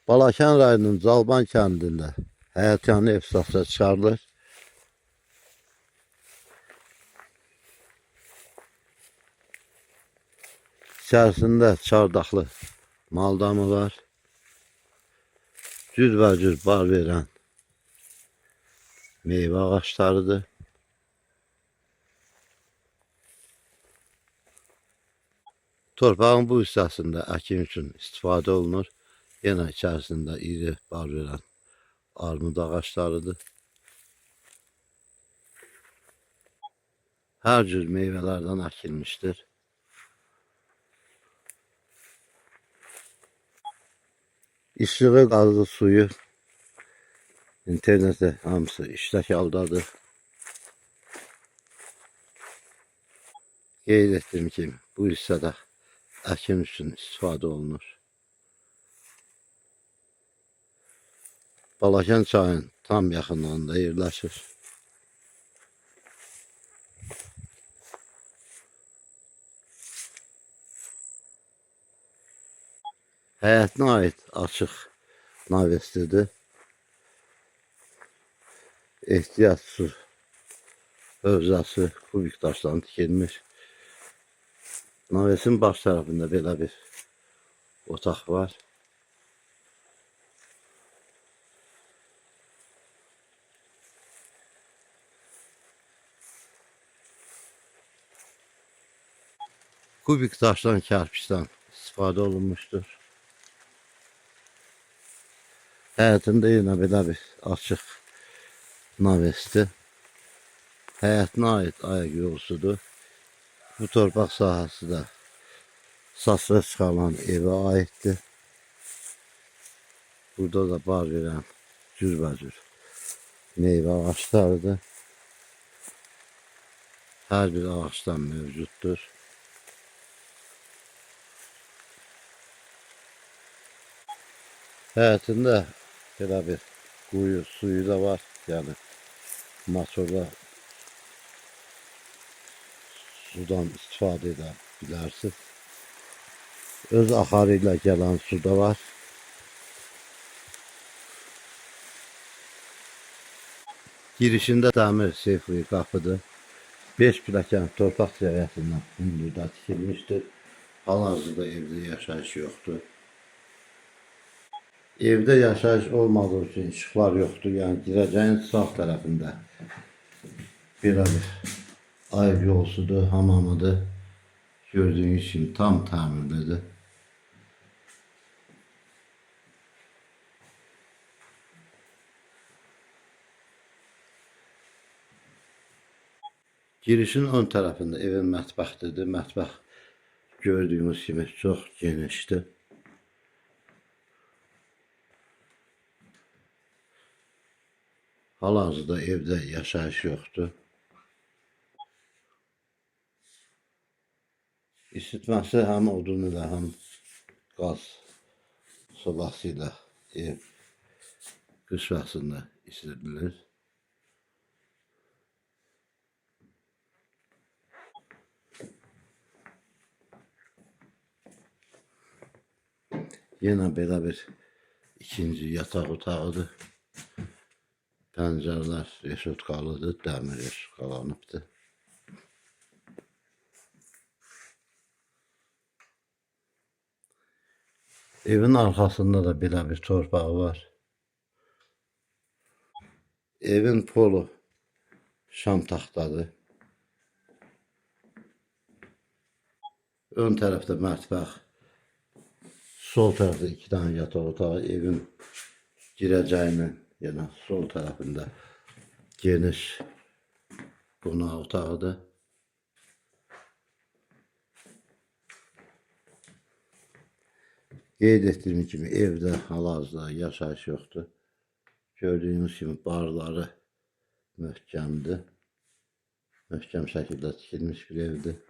Balakən rayonunun Calban kəndində həyətyanı ev satışa çıxarılır. İçərisində çardaqlı maldamı var. Cürbəcür bar verən meyvə ağaçlarıdır. Torpağın bu hissəsində əkin üçün istifadə olunur. Yenə içərisində iri bar verən armud ağaçlarıdır. Hər cür meyvələrdən əkilmişdir. İşığı, qazı, suyu, interneti hamısı işlək haldadır. Qeyd etdiyim kimi bu hissədə əkin üçün istifadə olunur. Balakən çayın tam yaxınlığında yerləşir. Həyətinə aid açıq navestidir. Ehtiyat su hövzəsi kubik daşdan tikilmiş. Navestin baş tərəfində belə bir otaq var. Kubik daşdan, kərpiçdən istifadə olunmuşdur. Həyətində yenə belə bir açıq navesti. Həyətinə aid ayaq yolusudur. Bu torpaq sahəsi də satışa çıxarılan evə aiddir. Burada da bar verən cürbəcür meyvə ağaçlarıdır. Hər bir ağaçdan mövcuddur. Həyətində belə bir quyu, suyu da var. Yəni motorla sudan istifadə edə bilərsiniz. Öz axarı ilə gələn su da var. Girişində dəmir seyfli qapıdır. 5 pilləkən torpaq səviyyəsindən hündürdə tikilmişdir. Hal-hazırda evdə yaşayış yoxdur. Evdə yaşayış olmadığı üçün işıqlar yoxdur. Yəni girəcəyin sağ tərəfində belə bir ayıq yolsudur, hamamıdır. Gördüyünüz kimi tam təmirlidir. Girişin ön tərəfində evin mətbəxtidir. Mətbəx gördüyünüz kimi çox genişdir. Hal-hazırda evdə yaşayış yoxdur. İsitməsi həm odun ilə, həm qaz sobası ilə ev qış vaxtında isidilir. Yenə belə bir ikinci yataq otağıdır. Pəncərələr reşotkalıdır, dəmir reşotkalanıbdır. Evin arxasında da belə bir torpağı var. Evin polu şam taxtadır. Ön tərəfdə mətbəx, sol tərəfdə 2 dənə yataq otağı, evin girəcəyinin yenə sol tərəfində geniş qonaq otağıdır. Qeyd etdiyim kimi evdə hal-hazırda yaşayış yoxdur. Gördüyünüz kimi barları möhkəmdir. Möhkəm şəkildə tikilmiş bir evdir.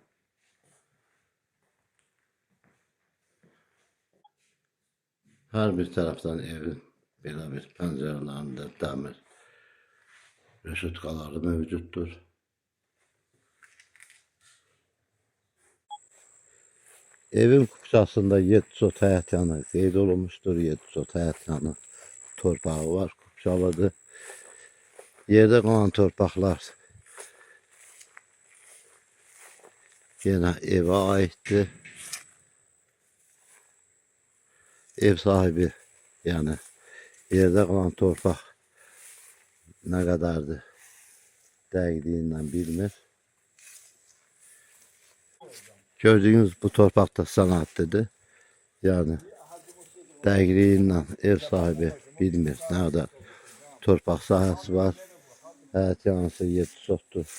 Hər bir tərəfdən evin belə bir pəncərələrində dəmir reşotkaları mövcuddur. Evin kupçasında 7 sot həyat yanı qeyd olunmuşdur. 7 sot həyat yanı torpağı var. Kupçalıdır. Yerdə qalan torpaqlar yenə evə aiddir. Ev sahibi, yəni yerdə qalan torpaq nə qədərdir dəqiqliyindən bilmir. Gördüyünüz bu torpaq da sənədlidir. Yəni dəqiqliyindən ev sahibi bilmir nə qədər torpaq sahəsi var. Həyat yanısı 7 sotdur.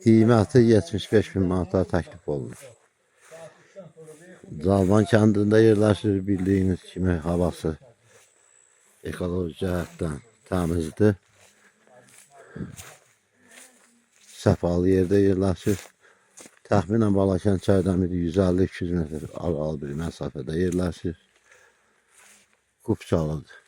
Qiyməti 75.000 manata təklif olunur. Zalman kəndində yerləşir, bildiyiniz kimi havası ekoloji cəhətdən təmizdir. Səfalı yerdə yerləşir. Təxminən Balakənd Çaydamiri 150-200 metr aralı bir məsafədə yerləşir. Kupçalıdır.